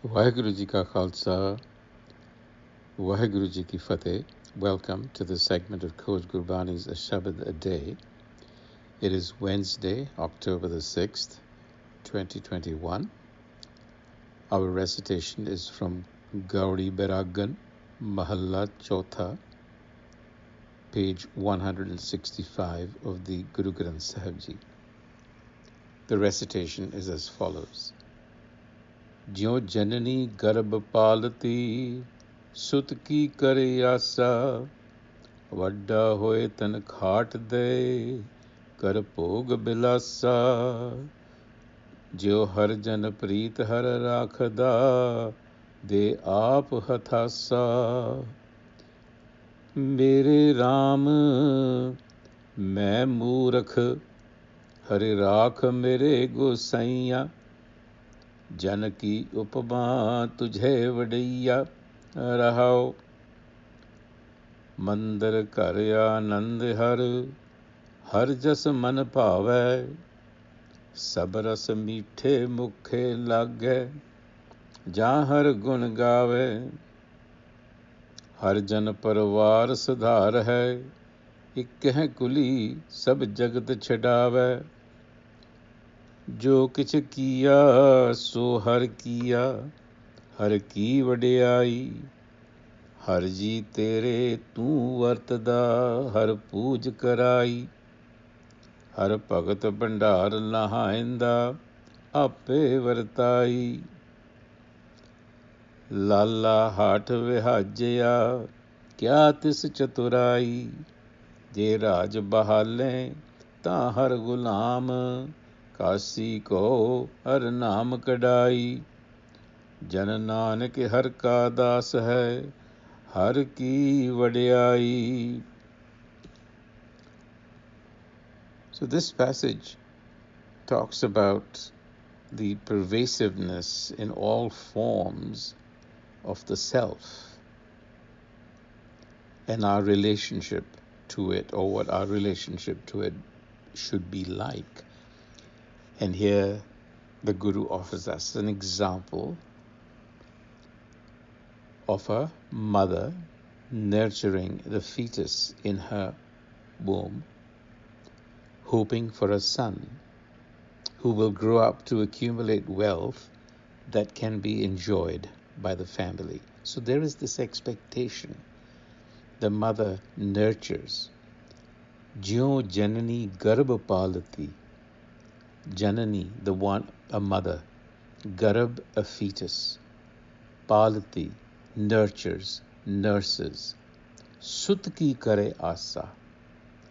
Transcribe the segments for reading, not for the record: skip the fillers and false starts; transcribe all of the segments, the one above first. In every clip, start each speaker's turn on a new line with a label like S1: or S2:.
S1: Waheguru Ji Ka Khalsa, Waheguru Ji Ki Fateh. Welcome to this segment of Coach Gurbani's a-sabad-a-day. It is Wednesday, October the 6th, 2021. Our recitation is from Gauri Beragan, Mahalla Chotha, page 165 of the Guru Granth Sahib Ji. The recitation is as follows. Jiau Janani Garabh Palti, Sut ki kare asa, Vadda hoye tan khaat de, Kar bhog bilasa, Jiau har jan preet har rakhda, De aap hathasa. Mere Ram, मैं मूरख, हरि राख मेरे गोसाइया, जन की उपमा तुझे वडैया रहाओ। मंदिर कर आनंद हर जस मन भावै, सब रस मीठे मुखे लागै, जा हर गुण गावे। हर जन परवार सुधार है, इक है कुली सब जगत छडावै। जो किछ किया सो हर किया, हर की वडियाई। हर जी तेरे तू वरतदा, हर पूज कराई। हर भगत भंडार लहाइंदा, आपे वरताई। लाला हाठ विहाजया, क्या तिस चतुराई। जे राज बहाले ता हर गुलाम, कासी को हर नाम कढ़ाई। जन नानक हर का दास है, हर की वडियाई. So this passage talks about the pervasiveness in all forms of the self and our relationship to it, or what our relationship to it should be like. And here the Guru offers us an example of a mother nurturing the fetus in her womb, hoping for a son who will grow up to accumulate wealth that can be enjoyed by the family. So there is this expectation. The mother nurtures. Jiau Janani Garabh Palti. Janani, the one, a mother. Garabh, a fetus. Palti, nurtures, nurses. Sut ki kare asa.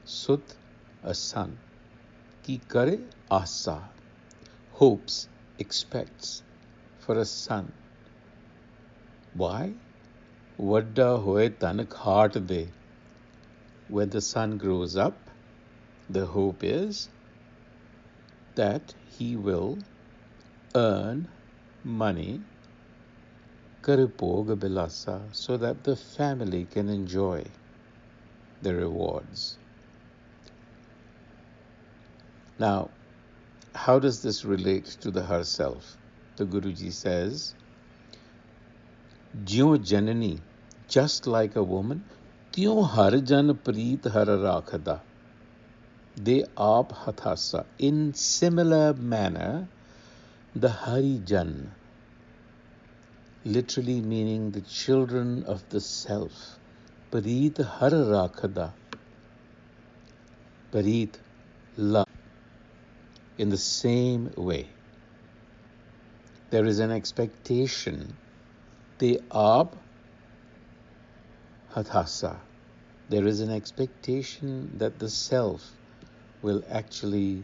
S1: Sut, a son. Ki kare asa. Hopes, expects for a son. Why? Vadda hoye tan khaat de. When the son grows up, the hope is that he will earn money, karipog bilasa, so that the family can enjoy the rewards. Now, how does this relate to the herself? The Guruji says, Jiau Janani, just like a woman, Tyon har jan preet har rakhda. De aap hathasa. In similar manner, the Harijan, literally meaning the children of the self, Parit har rakhda. Parit, love. In the same way, there is an expectation. De aap hathasa. There is an expectation that the self will actually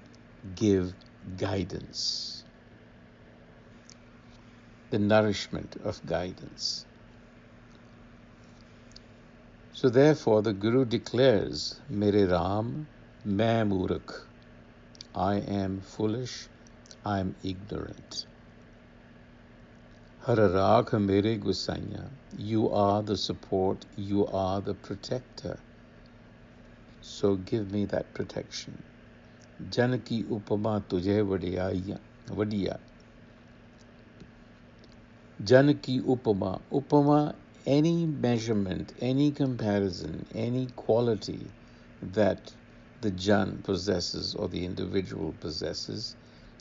S1: give guidance, the nourishment of guidance. So therefore the Guru declares, Mere Ram, main Murakh. I am foolish, I am ignorant. Har Rakh mere Gusaiya. You are the support, you are the protector. So give me that protection. Jan ki upama tujhe vadiya. Jan ki upama. Upama, any measurement, any comparison, any quality that the Jan possesses or the individual possesses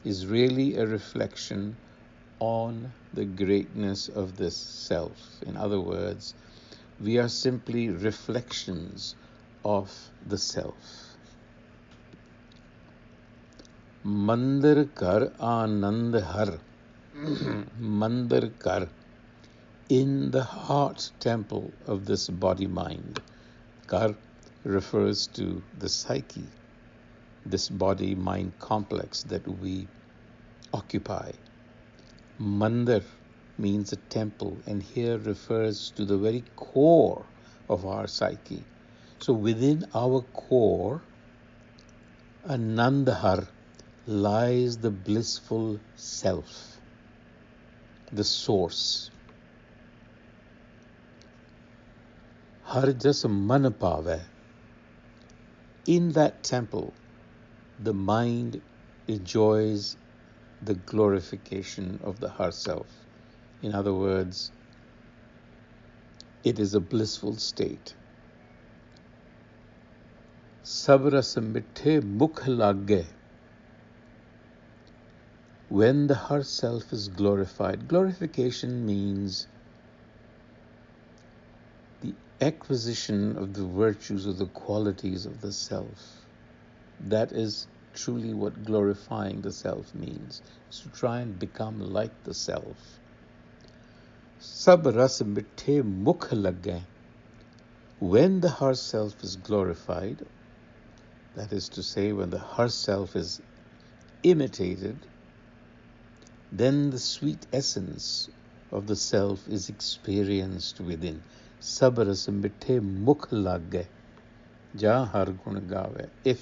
S1: is really a reflection on the greatness of this self. In other words, we are simply reflections of the self. Mandir kar anand har. Mandir kar. In the heart temple of this body-mind. Kar refers to the psyche, this body-mind complex that we occupy. Mandir means a temple, and here refers to the very core of our psyche. So within our core, Anandhar, lies the blissful self, the source. Har jas man pave. In that temple, the mind enjoys the glorification of the Har self. In other words, it is a blissful state. Sab ras mithe mukh lage. When the Har self is glorified, glorification means the acquisition of the virtues or the qualities of the self. That is truly what glorifying the self means, is to try and become like the self. Sab ras mithe mukh lage. When the Har self is glorified, that is to say, when the Har self is imitated, then the sweet essence of the self is experienced within. Sab ras mithe mukh lage. Ja har gun gave. If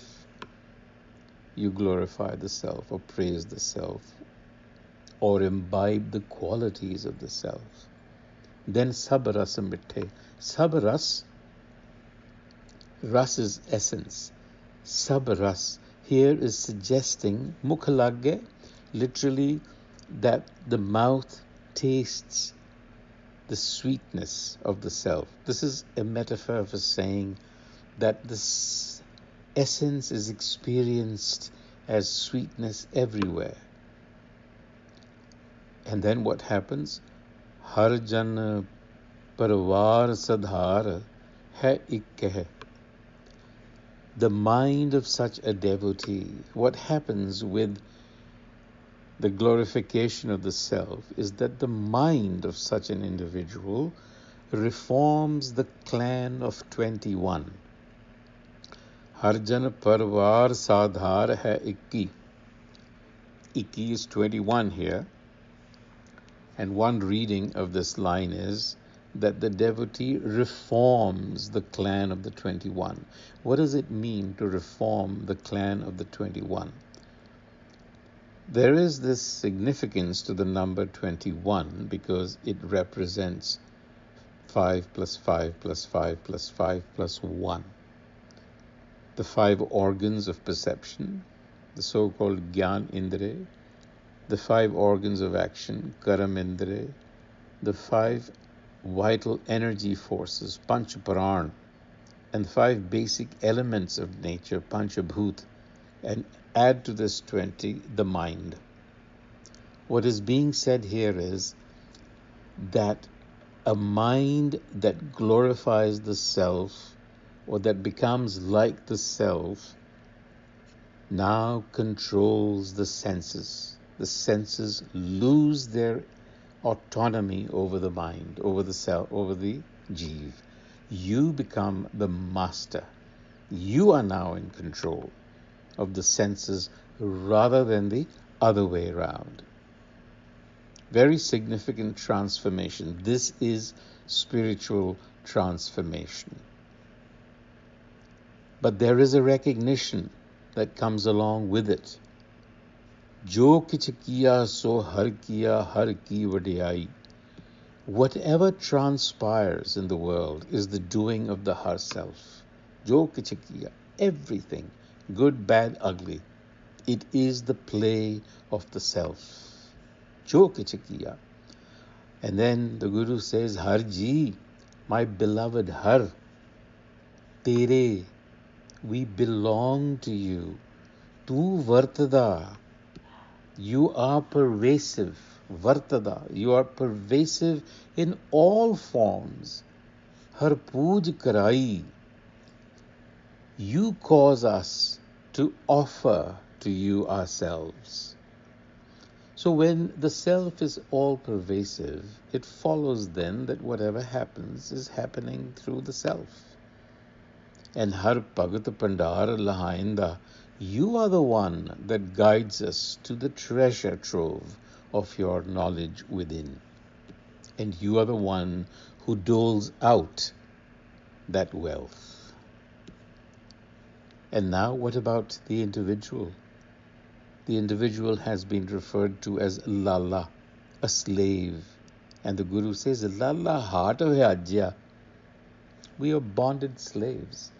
S1: you glorify the self or praise the self or imbibe the qualities of the self, then sab ras mithe. Sab ras, ras is essence. Sab ras here is suggesting mukh lage, literally that the mouth tastes the sweetness of the self. This is a metaphor for saying that this essence is experienced as sweetness everywhere. And then what happens? Har jan parvar sadhar hai ik hai. The mind of such a devotee, what happens with the glorification of the self is that the mind of such an individual reforms the clan of 21. Harjan parvar sadhar hai ikki. Ikki is 21 here. And one reading of this line is that the devotee reforms the clan of the 21. What does it mean to reform the clan of the 21? There is this significance to the number 21 because it represents 5 plus 5 plus 5 plus 5 plus 1. The 5 organs of perception, the so-called Gyan Indre, the 5 organs of action, Karam Indre, the 5 vital energy forces, Panch Pran, and 5 basic elements of nature, Panchabhut, and add to this 20, the mind. What is being said here is that a mind that glorifies the self or that becomes like the self now controls the senses. The senses lose their autonomy over the mind, over the self, over the jiv. You become the master. You are now in control of the senses rather than the other way around. Very significant transformation. This is spiritual transformation. But there is a recognition that comes along with it. Jo kich kiya so har ki vadiyai. Whatever transpires in the world is the doing of the Har self. Jo kich kiya. Everything. Good, bad, ugly. It is the play of the self. Jo kichkiya. And then the Guru says, Har ji, my beloved Har, tere, we belong to you. Tu vartada, you are pervasive. Vartada, you are pervasive in all forms. Har pooj karai, you cause us to offer to you ourselves. So when the self is all pervasive, it follows then that whatever happens is happening through the self. And Har Bhagat Pandar Lahainda, you are the one that guides us to the treasure trove of your knowledge within. And you are the one who doles out that wealth. And now what about the individual? The individual has been referred to as Lala, a slave. And the Guru says, Lala, heart of Hajya. We are bonded slaves.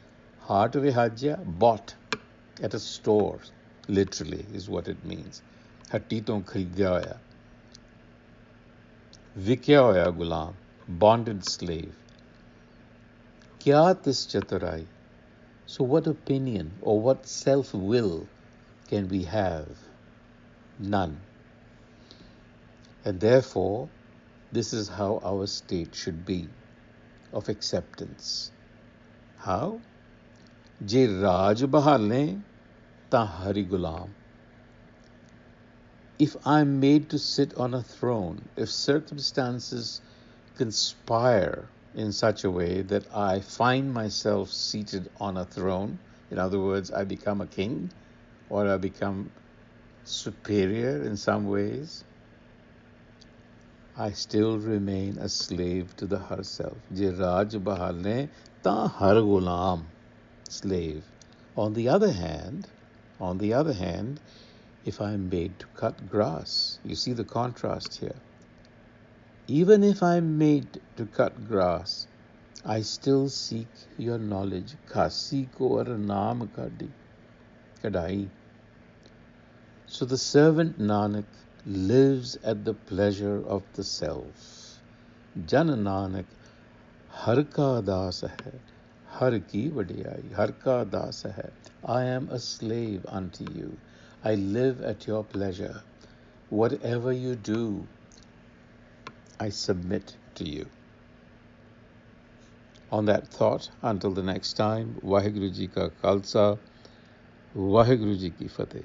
S1: Heart of Hajya, bought at a store, literally, is what it means. Hatti ton kharidya hoya. Vikya hoya gulam, bonded slave. Kya tis chaturai? So what opinion or what self-will can we have? None. And therefore, this is how our state should be, of acceptance. How? Je Raj bahale ta hari gulam. If I'm made to sit on a throne, if circumstances conspire in such a way that I find myself seated on a throne, in other words, I become a king, or I become superior in some ways, I still remain a slave to the Har self. Je Raj bahale ta har gulam, slave. On the other hand, if I'm made to cut grass, you see the contrast here. Even if I'm made to cut grass, I still seek your knowledge. Khasi ko ar naam kadai. So the servant Nanak lives at the pleasure of the self. Jan Nanak har ka das hai, har ki vadiyai, har ka das hai. I am a slave unto you. I live at your pleasure. Whatever you do, I submit to you. On that thought, until the next time, Vaheguru Ji Ka Khalsa, Vaheguru Ji Ki Fateh.